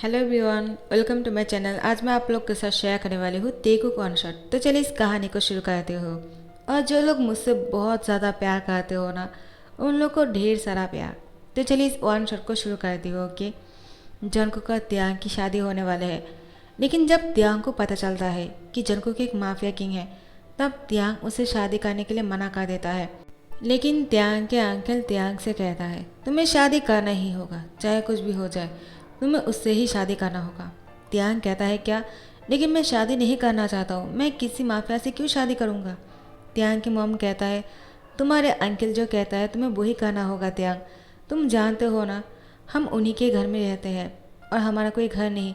Hello everyone, welcome to my channel. आज मैं आप लोग के साथ शेयर करने वाली हूँ तेगू कॉन्सर्ट। तो चलिए इस कहानी को शुरू करते हो। और जो लोग मुझसे बहुत ज़्यादा प्यार करते हो ना, उन लोग को ढेर सारा प्यार। तो चलिए इस वन शॉट को शुरू करती हो कि जंकुक का त्यांग की शादी होने वाले है। लेकिन जब त्यांग को पता चलता है कि जंकुक एक माफिया किंग है, तब त्यांग उसे शादी करने के लिए मना कर देता है। लेकिन त्यांग के अंकल त्यांग से कहता है, तुम्हें शादी करना ही होगा, चाहे कुछ भी हो जाए, तुम्हें उससे ही शादी करना होगा। त्यांग कहता है, क्या? लेकिन मैं शादी नहीं करना चाहता हूँ, मैं किसी माफिया से क्यों शादी करूँगा? त्यांग की मॉम कहता है, तुम्हारे अंकल जो कहता है तुम्हें वही करना होगा त्यांग। तुम जानते हो ना, हम उन्हीं के घर में रहते हैं और हमारा कोई घर नहीं।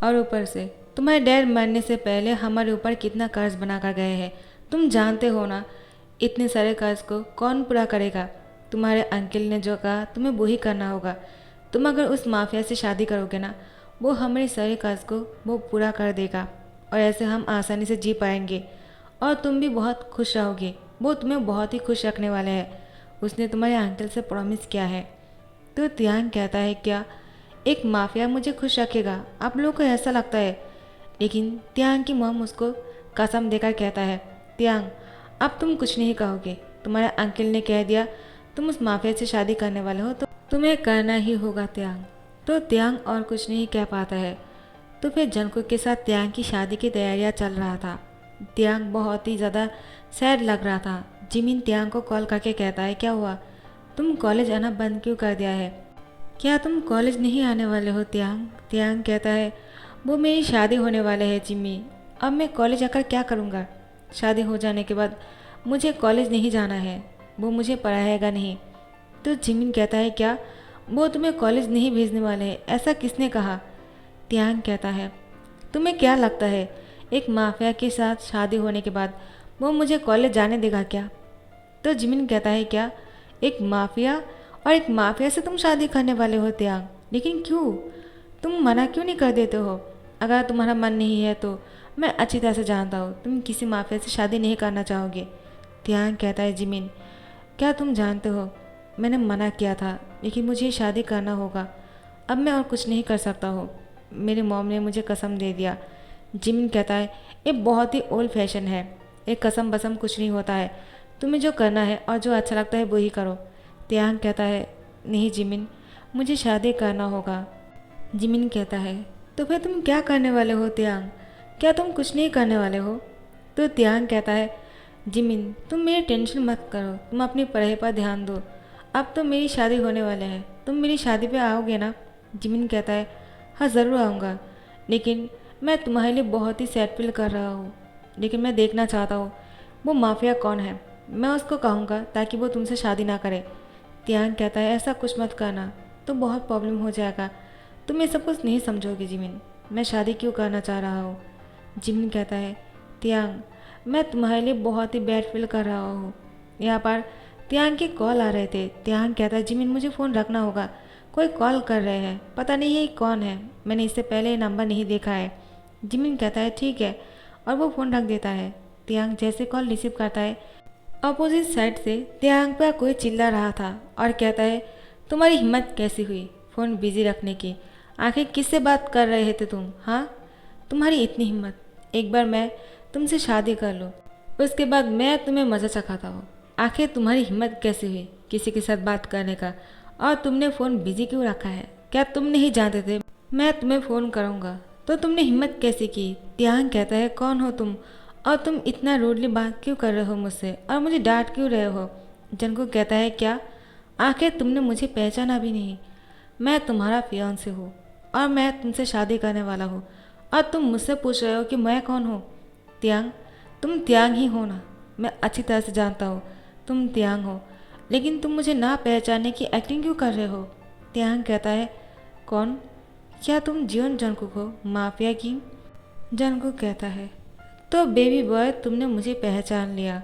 और ऊपर से तुम्हारे डैड मरने से पहले हमारे ऊपर कितना कर्ज बना कर गए हैं, तुम जानते हो ना। इतने सारे कर्ज को कौन पूरा करेगा? तुम्हारे अंकल ने जो कहा तुम्हें वही करना होगा। तुम अगर उस माफिया से शादी करोगे ना, वो हमारे सारे कर्ज को वो पूरा कर देगा और ऐसे हम आसानी से जी पाएंगे और तुम भी बहुत खुश रहोगे। वो तुम्हें बहुत ही खुश रखने वाले हैं। उसने तुम्हारे अंकल से प्रॉमिस किया है। तो त्यांग कहता है, क्या एक माफिया मुझे खुश रखेगा? आप लोगों को ऐसा लगता है? लेकिन त्यांग की मॉम उसको कसम देकर कहता है, त्यांग अब तुम कुछ नहीं कहोगे। तुम्हारे अंकल ने कह दिया तुम उस माफिया से शादी करने वाले हो, तो तुम्हें करना ही होगा त्यांग। तो त्यांग और कुछ नहीं कह पाता है। तो फिर जंकुक के साथ त्यांग की शादी की तैयारियां चल रहा था। त्यांग बहुत ही ज़्यादा सैड लग रहा था। जिमिन त्यांग को कॉल करके कहता है, क्या हुआ? तुम कॉलेज आना बंद क्यों कर दिया है? क्या तुम कॉलेज नहीं आने वाले हो त्यांग? त्यांग कहता है, वो मेरी शादी होने वाले है जिमी, अब मैं कॉलेज आकर क्या करूँगा? शादी हो जाने के बाद मुझे कॉलेज नहीं जाना है, वो मुझे पढ़ाएगा नहीं। तो जिमिन कहता है, क्या वो तुम्हें कॉलेज नहीं भेजने वाले हैं? ऐसा किसने कहा? त्यांग कहता है, तुम्हें क्या लगता है एक माफिया के साथ शादी होने के बाद वो मुझे कॉलेज जाने देगा क्या? तो जिमिन कहता है, क्या एक माफिया और एक माफिया से तुम शादी करने वाले हो त्यांग? लेकिन क्यों? तुम मना क्यों नहीं कर देते हो? अगर तुम्हारा मन नहीं है तो मैं अच्छी तरह से जानता हूँ तुम किसी माफिया से शादी नहीं करना चाहोगे। त्यांग कहता है, जिमिन क्या तुम जानते हो मैंने मना किया था, लेकिन मुझे शादी करना होगा। अब मैं और कुछ नहीं कर सकता हूँ। मेरी मॉम ने मुझे कसम दे दिया। जिमिन कहता है, ये बहुत ही ओल्ड फैशन है, एक कसम बसम कुछ नहीं होता है। तुम्हें जो करना है और जो अच्छा लगता है वही करो। त्यांग कहता है, नहीं जिमिन, मुझे शादी करना होगा। जिमिन कहता है, तो फिर तुम क्या करने वाले हो त्यांग? क्या तुम कुछ नहीं करने वाले हो? तो त्यांग कहता है, जिमिन तुम मेरी टेंशन मत करो, तुम अपनी पढ़ाई पर ध्यान दो। अब तो मेरी शादी होने वाले है, तुम मेरी शादी पे आओगे ना? जिमिन कहता है, हाँ ज़रूर आऊँगा, लेकिन मैं तुम्हारे लिए बहुत ही सैड फील कर रहा हूँ। लेकिन मैं देखना चाहता हूँ वो माफिया कौन है, मैं उसको कहूँगा ताकि वो तुमसे शादी ना करे। त्यांग कहता है, ऐसा कुछ मत करना, तो बहुत प्रॉब्लम हो जाएगा। तुम ये सब कुछ नहीं समझोगे जिमिन, मैं शादी क्यों करना चाह रहा हूँ। जिमिन कहता है, त्यांग मैं तुम्हारे लिए बहुत ही बैड फील कर रहा हूँ। यहाँ पर त्यांग के कॉल आ रहे थे। त्यांग कहता है, जिमिन मुझे फ़ोन रखना होगा, कोई कॉल कर रहे हैं, पता नहीं है कौन है, मैंने इससे पहले ये नंबर नहीं देखा है। जिमिन कहता है, ठीक है, और वो फ़ोन रख देता है। त्यांग जैसे कॉल रिसीव करता है, अपोजिट साइड से त्यांग पर कोई चिल्ला रहा था और कहता है, तुम्हारी हिम्मत कैसी हुई फ़ोन बिजी रखने की? आखिर किससे बात कर रहे थे तुम? हाँ, तुम्हारी इतनी हिम्मत, एक बार मैं तुमसे शादी कर लूँ, उसके बाद मैं तुम्हें मज़ा चखाता हूँ। आखिर तुम्हारी हिम्मत कैसे हुई किसी के साथ बात करने का? और तुमने फ़ोन बिजी क्यों रखा है? क्या तुम नहीं जानते थे मैं तुम्हें फ़ोन करूँगा? तो तुमने हिम्मत कैसे की? त्यांग कहता है, कौन हो तुम और तुम इतना रूडली बात क्यों कर रहे हो मुझसे और मुझे डांट क्यों रहे हो? जंकुक कहता है, क्या आखिर तुमने मुझे पहचाना भी नहीं? मैं तुम्हारा फियांसे हूँ और मैं तुमसे शादी करने वाला हूँ और तुम मुझसे पूछ रहे हो कि मैं कौन हूँ? त्यांग तुम त्यांग ही हो ना, मैं अच्छी तरह से जानता हूँ तुम त्यांग हो, लेकिन तुम मुझे ना पहचानने की एक्टिंग क्यों कर रहे हो? त्यांग कहता है, कौन? क्या तुम जियोन जंकुक हो, माफिया किंग? जंकुक कहता है, तो बेबी बॉय तुमने मुझे पहचान लिया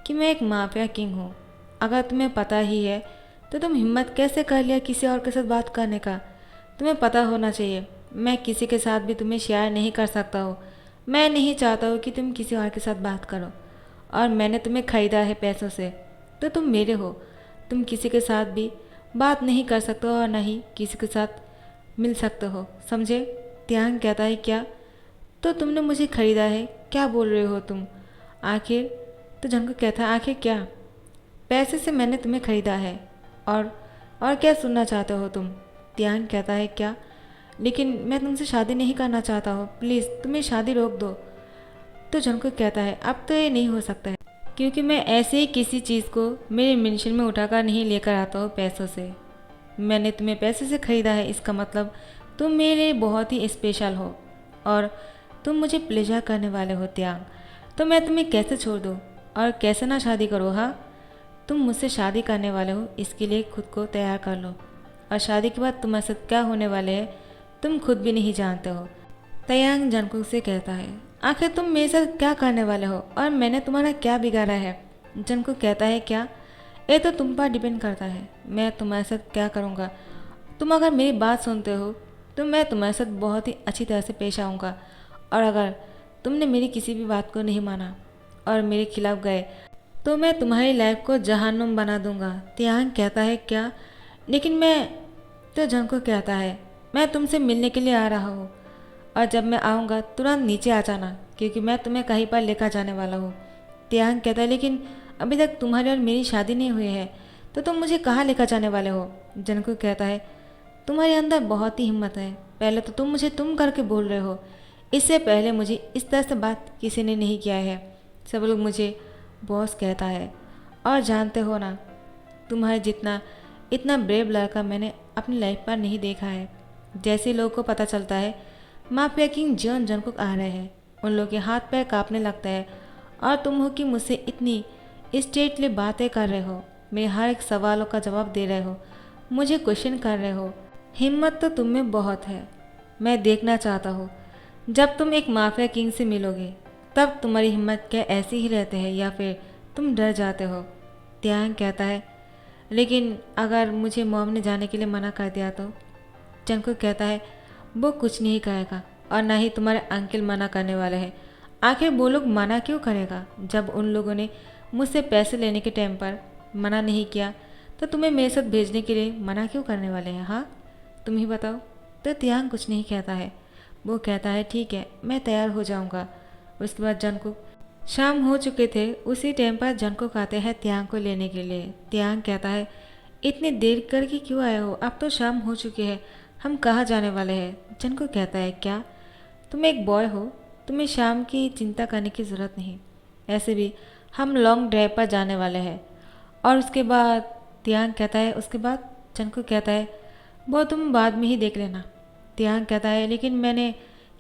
कि मैं एक माफिया किंग हूँ। अगर तुम्हें पता ही है तो तुम हिम्मत कैसे कर लिया किसी और के साथ बात करने का? तुम्हें पता होना चाहिए मैं किसी के साथ भी तुम्हें शेयर नहीं कर सकता हूँ। मैं नहीं चाहता हूँ कि तुम किसी और के साथ बात करो, और मैंने तुम्हें ख़रीदा है पैसों से, तो तुम मेरे हो। तुम किसी के साथ भी बात नहीं कर सकते हो और ना ही किसी के साथ मिल सकते हो, समझे? त्याग कहता है क्या? तो तुमने मुझे खरीदा है, क्या बोल रहे हो तुम? आखिर तो जंकुक कहता है आखिर क्या? पैसे से मैंने तुम्हें खरीदा है। और और क्या सुनना चाहते हो तुम? त्याग कहता है क्या? लेकिन मैं तुमसे शादी नहीं करना चाहता हूँ, प्लीज़ तुम मेरी शादी रोक दो। तो जंकुक कहता है अब तो ये नहीं हो सकता है, क्योंकि मैं ऐसे ही किसी चीज़ को मेरे मेंशन में उठाकर नहीं लेकर आता हूँ पैसों से। मैंने तुम्हें पैसे से ख़रीदा है, इसका मतलब तुम मेरे लिए बहुत ही स्पेशल हो और तुम मुझे प्लेजर करने वाले हो त्याग। तो मैं तुम्हें कैसे छोड़ दूँ और कैसे ना शादी करो? हाँ, तुम मुझसे शादी करने वाले हो, इसके लिए खुद को तैयार कर लो। और शादी के बाद तुम्हारे साथ क्या होने वाले है तुम खुद भी नहीं जानते हो। तयांग जंकुक से कहता है आखिर तुम मेरे साथ क्या करने वाले हो और मैंने तुम्हारा क्या बिगाड़ा है? जंकुक कहता है क्या? ये तो तुम पर डिपेंड करता है, मैं तुम्हारे साथ क्या करूँगा। तुम अगर मेरी बात सुनते हो तो मैं तुम्हारे साथ बहुत ही अच्छी तरह से पेश आऊँगा, और अगर तुमने मेरी किसी भी बात को नहीं माना और मेरे खिलाफ गए तो मैं तुम्हारी लाइफ को जहन्नुम बना दूंगा। त्याग कहता है क्या? लेकिन मैं तो जंकुक कहता है मैं तुमसे मिलने के लिए आ रहा हूँ, और जब मैं आऊँगा तुरंत नीचे आ जाना, क्योंकि मैं तुम्हें कहीं पर लेकर जाने वाला हूँ। त्याग कहता है लेकिन अभी तक तुम्हारी और मेरी शादी नहीं हुई है, तो तुम मुझे कहाँ लेकर जाने वाले हो? जंकुक कहता है तुम्हारे अंदर बहुत ही हिम्मत है, पहले तो तुम मुझे तुम करके बोल रहे हो, इससे पहले मुझे इस तरह से बात किसी ने नहीं किया है। सब लोग मुझे बॉस कहता है, और जानते हो ना, तुम्हारे जितना इतना ब्रेव लड़का मैंने अपनी लाइफ पर नहीं देखा है। जैसे लोगों को पता चलता है माफिया किंग जॉन जंकुक आ रहे हैं, उन लोगों के हाथ पैर कांपने लगता है, और तुम हो कि मुझसे इतनी स्ट्रेटली बातें कर रहे हो, मेरे हर एक सवालों का जवाब दे रहे हो, मुझे क्वेश्चन कर रहे हो। हिम्मत तो तुम में बहुत है। मैं देखना चाहता हूँ जब तुम एक माफिया किंग से मिलोगे तब तुम्हारी हिम्मत क्या ऐसी ही रहते हैं या फिर तुम डर जाते हो? त्याग कहता है लेकिन अगर मुझे मॉम ने जाने के लिए मना कर दिया तो? जंकुक कहता है वो कुछ नहीं कहेगा, और ना ही तुम्हारे अंकल मना करने वाले हैं। आखिर वो लोग मना क्यों करेगा? जब उन लोगों ने मुझसे पैसे लेने के टाइम पर मना नहीं किया तो तुम्हें मेरे साथ भेजने के लिए मना क्यों करने वाले हैं? हाँ, तुम ही बताओ। तो त्याग कुछ नहीं कहता है, वो कहता है ठीक है मैं तैयार हो जाऊंगा। उसके बाद जंकुक, शाम हो चुके थे उसी टाइम पर जंकुक आते हैं त्याग को लेने के लिए। त्याग कहता है इतनी देर करके क्यों आए हो, अब तो शाम हो चुकी है, हम कहाँ जाने वाले हैं? जंकुक कहता है क्या? तुम एक बॉय हो, तुम्हें शाम की चिंता करने की ज़रूरत नहीं, ऐसे भी हम लॉन्ग ड्राइव पर जाने वाले हैं। और उसके बाद त्याग कहता है उसके बाद? जंकुक कहता है वो तुम बाद में ही देख लेना। त्याग कहता है लेकिन मैंने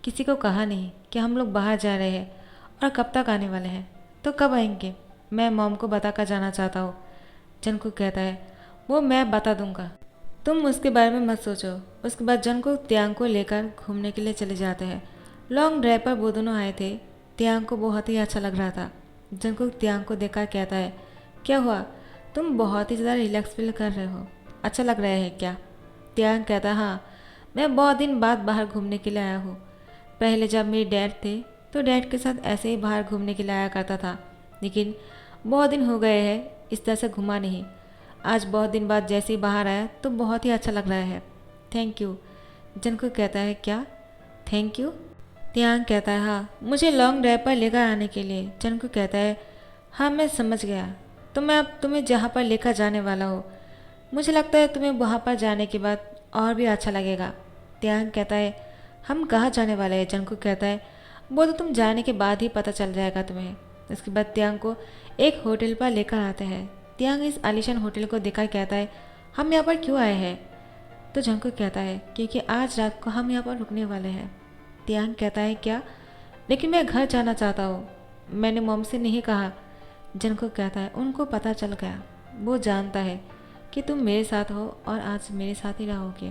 किसी को कहा नहीं कि हम लोग बाहर जा रहे हैं, और कब तक आने वाले हैं? तो कब आएंगे? मैं मॉम को बता कर जाना चाहता हूँ। जंकुक कहता है वो मैं बता दूंगा, तुम उसके बारे में मत सोचो। उसके बाद जंकुक त्याग को लेकर घूमने के लिए चले जाते हैं। लॉन्ग ड्राइव पर वो दोनों आए थे। त्याग को बहुत ही अच्छा लग रहा था। जंकुक त्याग को देखकर कहता है क्या हुआ, तुम बहुत ही ज़्यादा रिलैक्स फील कर रहे हो, अच्छा लग रहा है क्या? त्याग कहता है हाँ, मैं बहुत दिन बाद बाहर घूमने के लिए आया हूँ। पहले जब मेरे डैड थे तो डैड के साथ ऐसे ही बाहर घूमने के लिए आया करता था, लेकिन बहुत दिन हो गए हैं इस तरह से घुमा नहीं। आज बहुत दिन बाद जैसे ही बाहर आया तो बहुत ही अच्छा लग रहा है। Thank you. जंकुक कहता है क्या थैंक यू? त्याग कहता है हाँ, मुझे लॉन्ग ड्राइव पर लेकर आने के लिए। जंकुक कहता है हाँ मैं समझ गया, तो मैं अब तुम्हें जहाँ पर लेकर जाने वाला हूँ, मुझे लगता है तुम्हें वहाँ पर जाने के बाद और भी अच्छा लगेगा। त्याग कहता है हम कहाँ जाने वाले हैं? जंकुक कहता है वो तो तुम जाने के बाद ही पता चल जाएगा तुम्हें। इसके बाद त्याग को एक होटल पर लेकर आते हैं। त्याग इस आलीशान होटल को देखकर कहता है हम यहाँ पर क्यों आए हैं? तो जंकुक कहता है क्योंकि आज रात को हम यहाँ पर रुकने वाले हैं। त्याग कहता है क्या? लेकिन मैं घर जाना चाहता हूँ, मैंने मॉम से नहीं कहा। जंकुक कहता है उनको पता चल गया, वो जानता है कि तुम मेरे साथ हो और आज मेरे साथ ही रहोगे,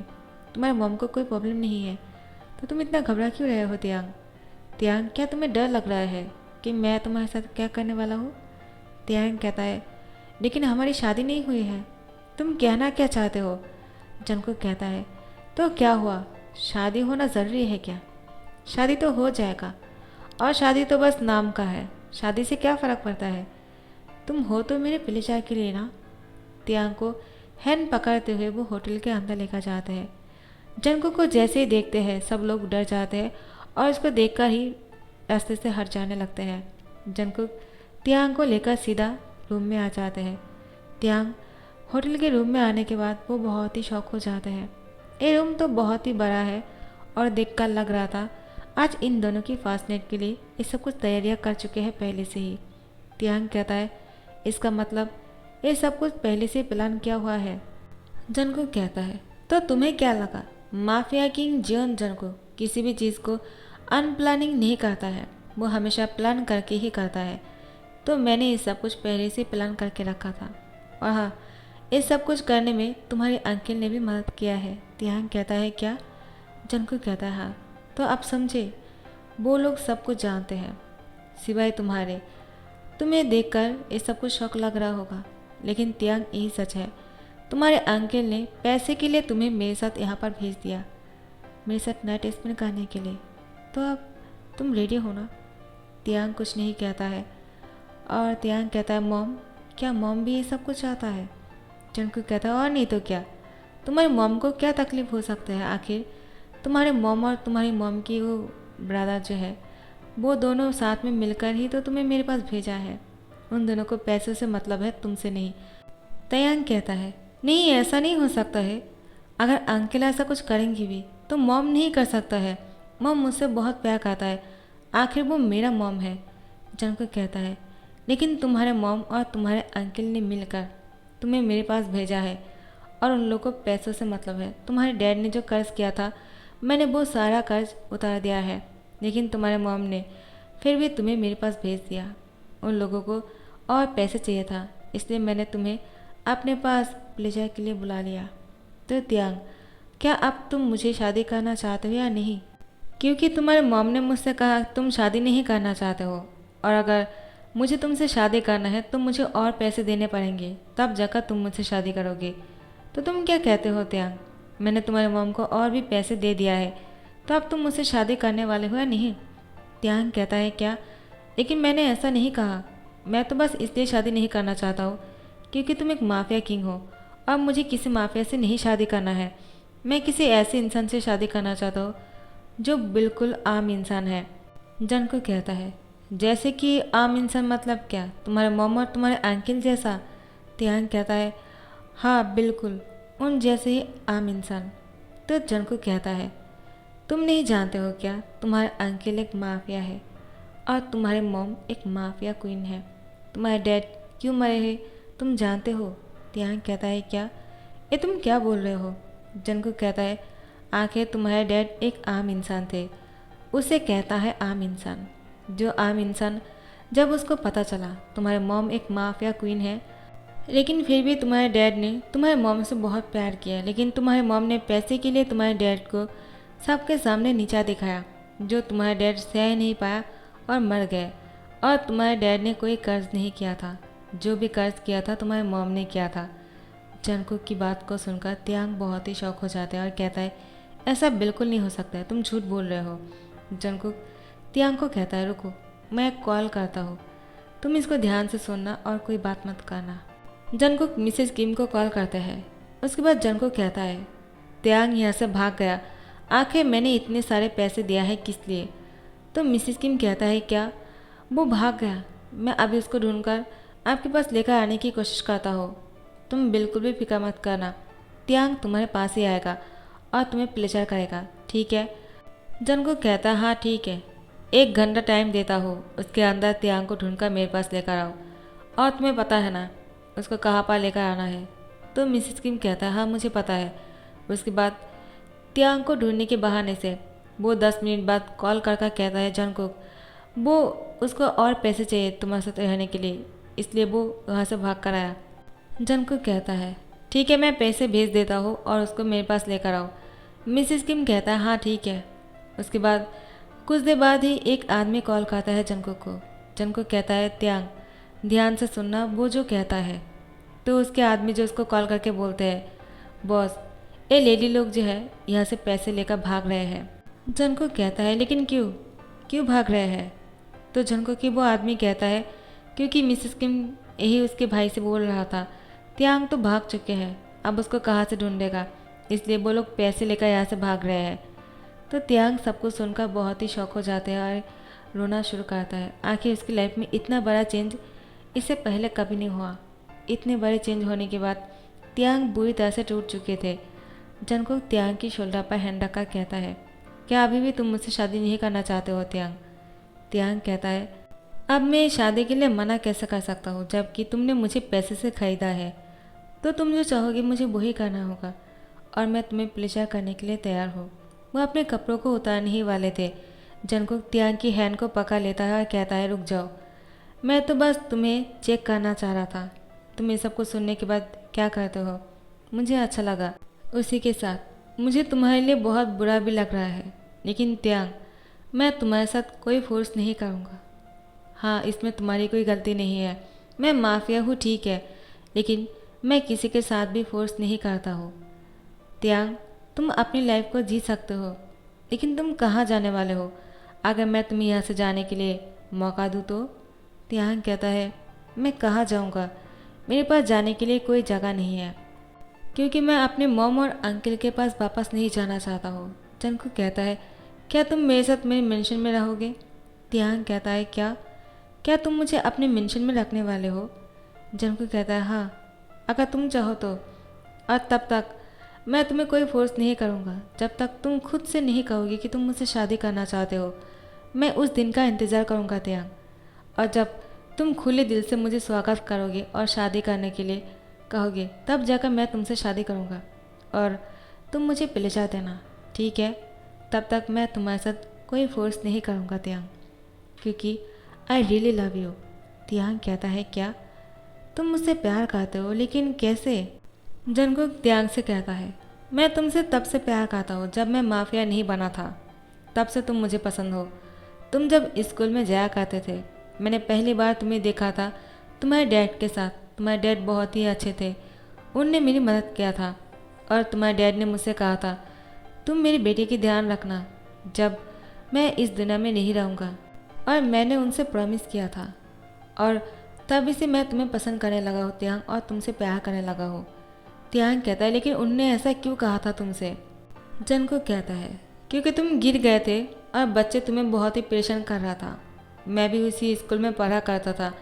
तुम्हारे मॉम को कोई प्रॉब्लम नहीं है, तो तुम इतना घबरा क्यों रहे हो? त्याग त्याग क्या तुम्हें डर लग रहा है कि मैं तुम्हारे साथ क्या करने वाला हूँ? त्याग कहता है लेकिन हमारी शादी नहीं हुई है, तुम कहना क्या चाहते हो? जंकुक कहता है तो क्या हुआ, शादी होना ज़रूरी है क्या? शादी तो हो जाएगा, और शादी तो बस नाम का है, शादी से क्या फ़र्क पड़ता है? तुम हो तो मेरे प्लेजर के लिए ना। त्याग को हैंड पकड़ते हुए वो होटल के अंदर लेकर जाते हैं। जंगकुक को जैसे ही देखते हैं सब लोग डर जाते हैं और उसको देखकर ही रास्ते से हट जाने लगते हैं। जंगकुक तियांग को लेकर सीधा रूम में आ जाते हैं। तियांग होटल के रूम में आने के बाद वो बहुत ही शौक हो जाते हैं। ये रूम तो बहुत ही बड़ा है और देखकर लग रहा था आज इन दोनों की फर्स्ट नाइट के लिए ये सब कुछ तैयारियां कर चुके हैं पहले से ही। तियांग कहता है इसका मतलब ये सब कुछ पहले से प्लान किया हुआ है। जंगकुक कहता है तो तुम्हें क्या लगा माफिया किंग जियोन जंगकुक किसी भी चीज़ को अनप्लानिंग नहीं करता है, वो हमेशा प्लान करके ही करता है। तो मैंने ये सब कुछ पहले से प्लान करके रखा था और हाँ ये सब कुछ करने में तुम्हारे अंकल ने भी मदद किया है। तियांग कहता है क्या? जंगकुक कहता है हाँ। तो आप समझे वो लोग सब कुछ जानते हैं सिवाय तुम्हारे। तुम्हें देखकर ये सब कुछ शौक लग रहा होगा लेकिन तियांग यही सच है, तुम्हारे अंकल ने पैसे के लिए तुम्हें मेरे साथ यहाँ पर भेज दिया, मेरे साथ नाइट स्पेंड करने के लिए। तो अब तुम रेडी हो ना? तियांग कुछ नहीं कहता है और तियांग कहता है मॉम, क्या मॉम भी ये सब कुछ चाहता है? जंगकुक कहता है और नहीं तो क्या, तुम्हारी मॉम को क्या तकलीफ हो सकता है, आखिर तुम्हारे मॉम और तुम्हारी मॉम की वो ब्रदर जो है वो दोनों साथ में मिलकर ही तो तुम्हें मेरे पास भेजा है, उन दोनों को पैसों से मतलब है तुमसे नहीं। तियांग कहता है नहीं ऐसा नहीं हो सकता है, अगर अंकल ऐसा कुछ करेंगी भी तो मॉम नहीं कर सकता है, मॉम मुझसे बहुत प्यार करता है, आखिर वो मेरा मॉम है। जंगकुक कहता है लेकिन तुम्हारे मॉम और तुम्हारे अंकल ने मिलकर तुम्हें मेरे पास भेजा है और उन लोगों को पैसों से मतलब है। तुम्हारे डैड ने जो कर्ज किया था मैंने वो सारा कर्ज उतार दिया है, लेकिन तुम्हारे मॉम ने फिर भी तुम्हें मेरे पास भेज दिया। उन लोगों को और पैसे चाहिए था इसलिए मैंने तुम्हें अपने पास प्लेजर के लिए बुला लिया। तो तियांग क्या अब तुम मुझे शादी करना चाहते हो या नहीं? क्योंकि तुम्हारे मॉम ने मुझसे कहा तुम शादी नहीं करना चाहते हो और अगर मुझे तुमसे शादी करना है तो मुझे और पैसे देने पड़ेंगे, तब जाकर तुम मुझसे शादी करोगे। तो तुम क्या कहते हो तियांग, मैंने तुम्हारे मॉम को और भी पैसे दे दिया है तो अब तुम मुझसे शादी करने वाले हो या नहीं? तियांग कहता है क्या, लेकिन मैंने ऐसा नहीं कहा, मैं तो बस इसलिए शादी नहीं करना चाहता हूँ क्योंकि तुम एक माफिया किंग हो और मुझे किसी माफिया से नहीं शादी करना है। मैं किसी ऐसे इंसान से शादी करना चाहता हूँ जो बिल्कुल आम इंसान है। जंगकुक कहता है जैसे कि आम इंसान मतलब क्या, तुम्हारे मॉम और तुम्हारे अंकल जैसा? तियांग कहता है हाँ बिल्कुल उन जैसे ही आम इंसान। तो जंगकुक कहता है तुम नहीं जानते हो क्या, तुम्हारे अंकल एक माफिया है और तुम्हारे मॉम एक माफिया क्वीन है। तुम्हारे डैड क्यों मरे हैं तुम जानते हो? तियांग कहता है क्या, ये तुम क्या बोल रहे हो? जंगकुक कहता है आखिर तुम्हारे डैड एक आम इंसान थे, उसे कहता है आम इंसान। जो आम इंसान जब उसको पता चला तुम्हारे मॉम एक माफिया क्वीन है, लेकिन फिर भी तुम्हारे डैड ने तुम्हारे मॉम से बहुत प्यार किया, लेकिन तुम्हारे मॉम ने पैसे के लिए तुम्हारे डैड को सबके सामने नीचा दिखाया, जो तुम्हारे डैड सह नहीं पाया और मर गए। और तुम्हारे डैड ने कोई कर्ज नहीं किया था, जो भी कर्ज किया था तुम्हारे मॉम ने किया था। जंगकुक की बात को सुनकर तियांग बहुत ही शौक हो जाता है और कहता है ऐसा बिल्कुल नहीं हो सकता है, तुम झूठ बोल रहे हो। जंगकुक तियांग को कहता है रुको मैं एक कॉल करता हूँ, तुम इसको ध्यान से सुनना और कोई बात मत करना। जंगकुक मिसेस किम को कॉल करता है। उसके बाद जंगकुक कहता है तियांग यहाँ से भाग गया, आखिर मैंने इतने सारे पैसे दिया है किस लिए? तो मिसेस किम कहता है क्या, वो भाग गया, मैं अभी उसको ढूंढकर आपके पास लेकर आने की कोशिश करता हूँ, तुम बिल्कुल भी फिक्र मत करना, तियांग तुम्हारे पास ही आएगा और तुम्हें प्लेजर करेगा, ठीक है? जंगकुक कहता है हाँ ठीक है, 1 घंटा टाइम देता हूँ, उसके अंदर तियांग को ढूंढकर मेरे पास लेकर आओ और तुम्हें पता है ना उसको कहाँ पर लेकर आना है? तो मिसेस किम कहता है हाँ मुझे पता है। उसके बाद तियांग को ढूंढने के बहाने से वो 10 मिनट बाद कॉल करके कहता है जंगकुक वो उसको और पैसे चाहिए तुम्हारे साथ रहने के लिए, इसलिए वो वहाँ से भाग कर आया। जंगकुक कहता है ठीक है मैं पैसे भेज देता हूँ और उसको मेरे पास लेकर आओ। मिसेस किम कहता है हाँ ठीक है। उसके बाद कुछ देर बाद ही एक आदमी कॉल करता है जंगकुक को। जंगकुक कहता है तियांग ध्यान से सुनना वो जो कहता है। तो उसके आदमी जो उसको कॉल करके बोलते हैं बॉस ये लेडी लोग जो है यहाँ से पैसे लेकर भाग रहे हैं। जंगकुक कहता है लेकिन क्यों क्यों भाग रहे हैं? तो जंगकुक की वो आदमी कहता है क्योंकि मिसेस किम यही उसके भाई से बोल रहा था तियांग तो भाग चुके हैं, अब उसको कहाँ से ढूंढेगा, इसलिए वो लोग पैसे लेकर यहाँ से भाग रहे हैं। तो त्यांग सब कुछ सुनकर बहुत ही शौक हो जाते हैं और रोना शुरू करता है। आखिर उसकी लाइफ में इतना बड़ा चेंज इससे पहले कभी नहीं हुआ। इतने बड़े चेंज होने के बाद त्यांग बुरी तरह से टूट चुके थे। जंगकुक त्यांग की शोल्डर पर हैंड रखकर कहता है, क्या अभी भी तुम मुझसे शादी नहीं करना चाहते हो त्यांग? त्यांग कहता है, अब मैं शादी के लिए मना कैसे कर सकता हूँ, जबकि तुमने मुझे पैसे से खरीदा है। तो तुम जो चाहोगे मुझे वही करना होगा और मैं तुम्हें प्लेजर करने के लिए तैयार हूँ। वो अपने कपड़ों को उतारने ही वाले थे। जंगकुक त्यांग की हैंड को पकड़ लेता है और कहता है, रुक जाओ, मैं तो बस तुम्हें चेक करना चाह रहा था। तुम ये सब कुछ सुनने के बाद क्या करते हो? मुझे अच्छा लगा। उसी के साथ मुझे तुम्हारे लिए बहुत बुरा भी लग रहा है, लेकिन त्यांग, मैं तुम्हारे साथ कोई फोर्स नहीं करूँगा। हाँ, इसमें तुम्हारी कोई गलती नहीं है। मैं माफिया हूँ ठीक है, लेकिन मैं किसी के साथ भी फोर्स नहीं करता हूँ। त्यांग, तुम अपनी लाइफ को जी सकते हो, लेकिन तुम कहाँ जाने वाले हो? अगर मैं तुम्हें यहाँ से जाने के लिए मौका दूँ तो? त्यांग कहता है, मैं कहाँ जाऊँगा? मेरे पास जाने के लिए कोई जगह नहीं है, क्योंकि मैं अपने मॉम और अंकल के पास वापस नहीं जाना चाहता हूँ। जंगकुक कहता है, क्या तुम मेरे साथ मेरे मेंशन में रहोगे? त्यांग कहता है, क्या क्या तुम मुझे अपने मेंशन में रखने वाले हो? जंगकुक कहता है, हाँ, अगर तुम चाहो तो। और तब तक मैं तुम्हें कोई फोर्स नहीं करूँगा, जब तक तुम खुद से नहीं कहोगे कि तुम मुझसे शादी करना चाहते हो। मैं उस दिन का इंतज़ार करूँगा त्यांग, और जब तुम खुले दिल से मुझे स्वागत करोगे और शादी करने के लिए कहोगे, तब जाकर मैं तुमसे शादी करूँगा और तुम मुझे प्लेजर देना, ठीक है? तब तक मैं तुम्हारे साथ कोई फोर्स नहीं करूँगा त्यांग, क्योंकि आई रियली लव यू। त्यांग कहता है, क्या तुम मुझसे प्यार करते हो? लेकिन कैसे? जंगकुक त्यांग से कहता है, मैं तुमसे तब से प्यार करता हूँ जब मैं माफिया नहीं बना था। तब से तुम मुझे पसंद हो। तुम जब स्कूल में जाया करते थे, मैंने पहली बार तुम्हें देखा था तुम्हारे डैड के साथ। तुम्हारे डैड बहुत ही अच्छे थे, उनने मेरी मदद किया था। और तुम्हारे डैड ने मुझसे कहा था, तुम मेरी बेटी की ध्यान रखना जब मैं इस दुनिया में नहीं रहूँगा। और मैंने उनसे प्रॉमिस किया था, और तभी से मैं तुम्हें पसंद करने लगा हूँ त्यांग, और तुमसे प्यार करने लगा हूँ। त्यांग कहता है, लेकिन उनने ऐसा क्यों कहा था तुमसे? जंगकुक कहता है, क्योंकि तुम गिर गए थे और बच्चे तुम्हें बहुत ही परेशान कर रहा था। मैं भी उसी स्कूल में पढ़ा करता था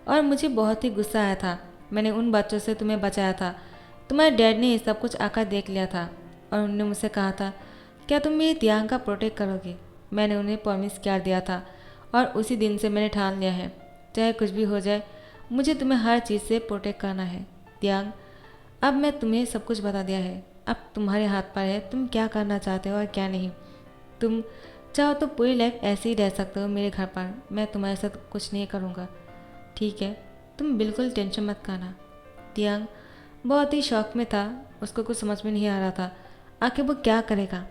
और मुझे बहुत ही गुस्सा आया था। मैंने उन बच्चों से तुम्हें बचाया था। तुम्हारे डैड ने ये सब कुछ आकर देख लिया था और उन्होंने मुझसे कहा था, क्या तुम मेरी त्यांग का प्रोटेक्ट करोगे? मैंने उन्हें प्रॉमिस कर दिया था और उसी दिन से मैंने ठान लिया है, चाहे कुछ भी हो जाए, मुझे तुम्हें हर चीज़ से प्रोटेक्ट करना है। त्यांग, अब मैं तुम्हें सब कुछ बता दिया है। अब तुम्हारे हाथ पर है, तुम क्या करना चाहते हो और क्या नहीं। तुम चाहो तो पूरी लाइफ ऐसे ही रह सकते हो मेरे घर पर। मैं तुम्हारे साथ कुछ नहीं करूँगा, ठीक है? तुम बिल्कुल टेंशन मत करना। त्यांग बहुत ही शौक में था, उसको कुछ समझ में नहीं आ रहा था आखिर वो क्या करेगा।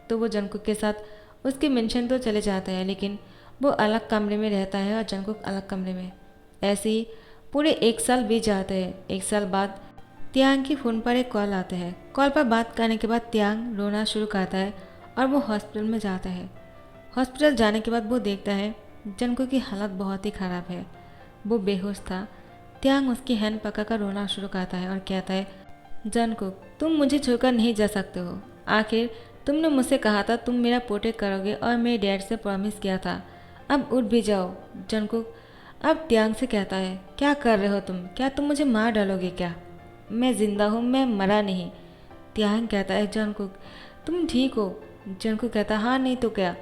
तो वो जंगकुक के साथ उसके मेंशन तो चले जाते हैं, लेकिन वो अलग कमरे में रहता है और जंगकुक अलग कमरे में। ऐसे ही पूरे 1 साल बीत जाते हैं। 1 साल बाद त्यांग की फ़ोन पर एक कॉल आता है। कॉल पर बात करने के बाद त्यांग रोना शुरू करता है और वो हॉस्पिटल में जाता है। हॉस्पिटल जाने के बाद वो देखता है जंगकुक की हालत बहुत ही ख़राब है, वो बेहोश था। त्यांग उसकी हैंड पकड़कर रोना शुरू करता है और कहता है, जंगकुक, तुम मुझे छोड़कर नहीं जा सकते हो। आखिर तुमने मुझसे कहा था तुम मेरा प्रोटेक्ट करोगे और मेरे डैड से प्रॉमिस किया था। अब उठ भी जाओ। जंगकुक अब त्यांग से कहता है, क्या कर रहे हो तुम? क्या तुम मुझे मार डालोगे क्या? मैं जिंदा हूँ, मैं मरा नहीं। त्यांग कहता है, जंगकुक तुम ठीक हो? जंगकुक कहता है, हाँ नहीं तो क्या,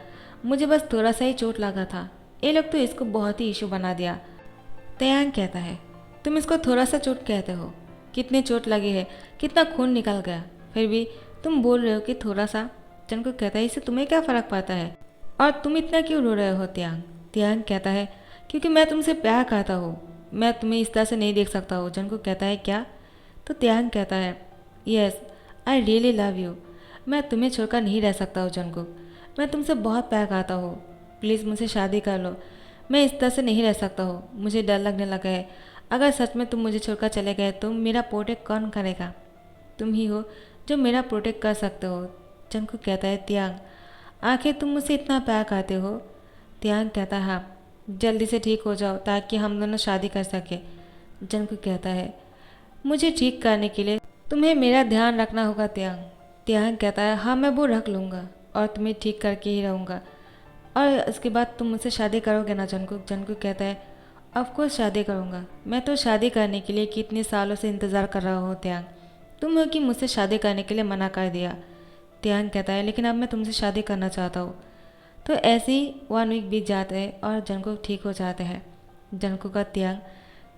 मुझे बस थोड़ा सा ही चोट लगा था। ये लोग तो इसको बहुत ही इशू बना दिया। त्यांग कहता है, तुम इसको थोड़ा सा चोट कहते हो? कितने चोट लगी है, कितना खून निकल गया, फिर भी तुम बोल रहे हो कि थोड़ा सा। जंगकुक कहता है, इससे तुम्हें क्या फ़र्क पड़ता है और तुम इतना क्यों रो रहे हो? त्यांग कहता है, क्योंकि मैं तुमसे प्यार करता हूँ, मैं तुम्हें इस तरह से नहीं देख सकता हूँ। जंगकुक कहता है, क्या? तो त्यांग कहता है, yes I really love you. मैं तुम्हें छोड़कर नहीं रह सकता हूँ जंगकुक, मैं तुमसे बहुत प्यार करता हूँ, प्लीज़ मुझसे शादी कर लो। मैं इस तरह से नहीं रह सकता हूँ, मुझे डर लगने लगा है। अगर सच में तुम मुझे छोड़कर चले गए तो मेरा प्रोटेक्ट कौन करेगा? तुम ही हो जो मेरा प्रोटेक्ट कर सकते हो। जंगकुक कहता है, त्यांग आखिर तुम मुझसे इतना प्यार करते हो? त्यांग कहता है, हाँ, जल्दी से ठीक हो जाओ ताकि हम दोनों शादी कर सकें। जंगकुक कहता है, मुझे ठीक करने के लिए तुम्हें मेरा ध्यान रखना होगा त्यांग, त्याग कहता है हाँ मैं वो रख लूँगा और तुम्हें ठीक करके ही रहूँगा, और उसके बाद तुम मुझसे शादी करोगे ना जंकुक। जंकुक कहता है ऑफ कोर्स शादी करूँगा, मैं तो शादी करने के लिए कितने सालों से इंतज़ार कर रहा हूँ त्याग, तुम हो कि मुझसे शादी करने के लिए मना कर दिया। त्याग कहता है लेकिन अब मैं तुमसे शादी करना चाहता हूँ। तो ऐसे ही 1 वीक बीत जाते हैं और जंकुक ठीक हो जाते हैं। जंकुक का त्याग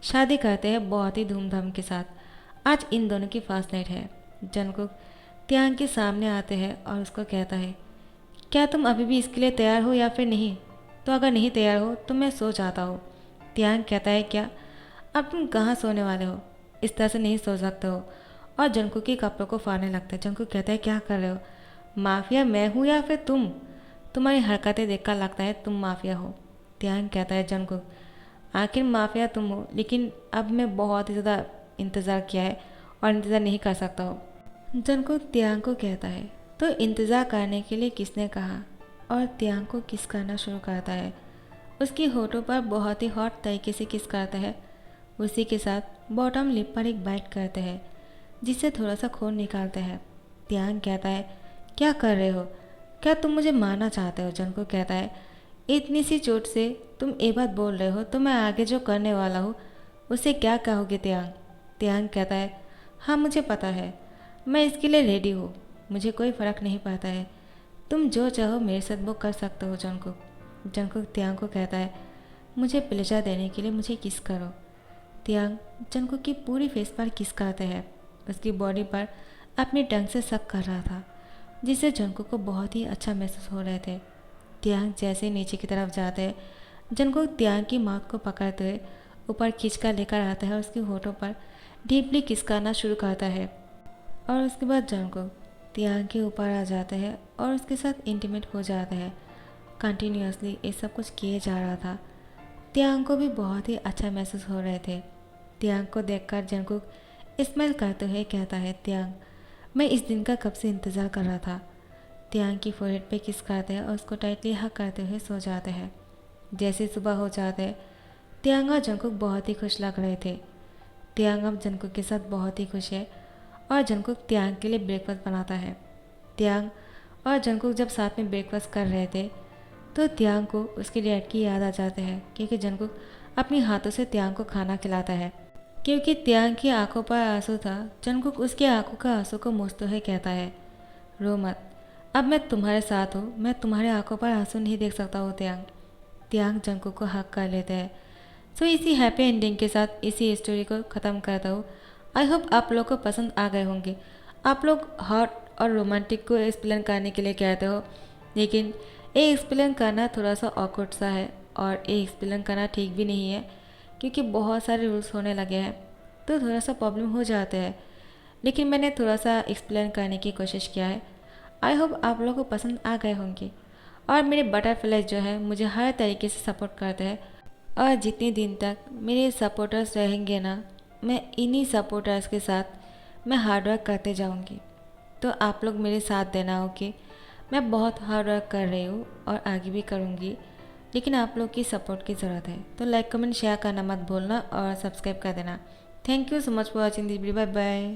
शादी करते हैं बहुत ही धूमधाम के साथ। आज इन दोनों की फर्स्ट नाइट है। जंकुक त्याग के सामने आते हैं और उसको कहता है क्या तुम अभी भी इसके लिए तैयार हो या फिर नहीं? तो अगर नहीं तैयार हो तो मैं सो जाता हूँ। त्याग कहता है क्या? अब तुम कहाँ सोने वाले हो? इस तरह से नहीं सो सकते हो। और जंकुक के कपड़ों को फाड़ने लगता है। जंकुक कहता है क्या कर रहे हो? माफिया मैं हूँ या फिर तुम? तुम्हारी हरकतें देखकर लगता है तुम माफिया हो। त्याग कहता है जंकुक आखिर माफिया तुम हो, लेकिन अब मैं बहुत ही ज़्यादा इंतज़ार किया है और इंतज़ार नहीं कर सकता हूँ। जंकुक त्याग को कहता है तो इंतज़ार करने के लिए किसने कहा? और त्याग को किस करना शुरू करता है। उसकी होठों पर बहुत ही हॉट तरीके से किस करता है। उसी के साथ बॉटम लिप पर एक बाइट करते हैं जिससे थोड़ा सा खून निकालते हैं। त्याग कहता है क्या कर रहे हो? क्या तुम मुझे मारना चाहते हो? जंकुक कहता है इतनी सी चोट से तुम ये बात बोल रहे हो तो मैं आगे जो करने वाला हूँ उसे क्या कहोगे त्याग? त्याग कहता है हाँ मुझे पता है, मैं इसके लिए रेडी हूँ, मुझे कोई फ़र्क नहीं पड़ता है, तुम जो चाहो मेरे साथ वो कर सकते हो जंकुक। जंकुक त्याग को कहता है मुझे प्लेजर देने के लिए मुझे किस करो। त्याग जंकुक की पूरी फेस पर किस करते हैं। उसकी बॉडी पर अपनी टंग से सक कर रहा था जिससे जंकुक को बहुत ही अच्छा महसूस हो रहे थे। त्याग जैसे नीचे की तरफ जाते हैं जंकुक त्याग की माउथ को पकड़ते हुए ऊपर खींचकर लेकर आता है और उसके होठों पर डीपली किस करना शुरू करता है। और उसके बाद जंकुक त्याग के ऊपर आ जाते हैं और उसके साथ इंटीमेट हो जाते हैं। कंटिन्यूसली ये सब कुछ किए जा रहा था। त्याग को भी बहुत ही अच्छा महसूस हो रहे थे। त्याग को देखकर जंकुक स्माइल करते हुए कहता है त्याग मैं इस दिन का कब से इंतज़ार कर रहा था। त्याग की फोरहेड पे किस करते हैं और उसको टाइटली हक करते हुए सो जाते हैं। जैसे सुबह हो जाते हैं त्याग और जंकुक बहुत ही खुश लग रहे थे। त्याग अब जंकुक के साथ बहुत ही खुश है और जंकुक त्याग के लिए ब्रेकफास्ट बनाता है। त्याग और जंकुक जब साथ में ब्रेकफास्ट कर रहे थे तो त्याग को उसके डैड की याद आ जाते हैं क्योंकि जंकुक अपने हाथों से त्याग को खाना खिलाता है। क्योंकि त्याग की आंखों पर आंसू था जंकुक उसकी आंखों का आंसू को मूंछते हुए कहता है रो मत, अब मैं तुम्हारे साथ हूँ, मैं तुम्हारे आंखों पर आंसू नहीं देख सकता हूँ त्याग। त्याग जंकुक को हक कर लेते हैं। सो इसी हैप्पी एंडिंग के साथ इसी स्टोरी को ख़त्म करता हूँ। आई होप आप लोग को पसंद आ गए होंगे। आप लोग हॉट और रोमांटिक को एक्सप्लेन करने के लिए कहते हो, लेकिन ये एक्सप्लेन करना थोड़ा सा ऑकवर्ड सा है और ये एक्सप्लेन करना ठीक भी नहीं है क्योंकि बहुत सारे रूल्स होने लगे हैं तो थोड़ा सा प्रॉब्लम हो जाते हैं। लेकिन मैंने थोड़ा सा एक्सप्लेन करने की कोशिश किया है। आई होप आप लोगों को पसंद आ गए होंगे। और मेरे बटरफ्लाई जो है मुझे हर तरीके से सपोर्ट करते हैं और जितने दिन तक मेरे सपोर्टर्स रहेंगे ना, मैं इन्हीं सपोर्टर्स के साथ मैं हार्ड वर्क करते जाऊंगी। तो आप लोग मेरे साथ देना हो कि मैं बहुत हार्ड वर्क कर रही हूँ और आगे भी करूँगी, लेकिन आप लोग की सपोर्ट की ज़रूरत है। तो लाइक कमेंट शेयर करना मत भूलना और सब्सक्राइब कर देना। Thank you so much for watching this video. Bye bye.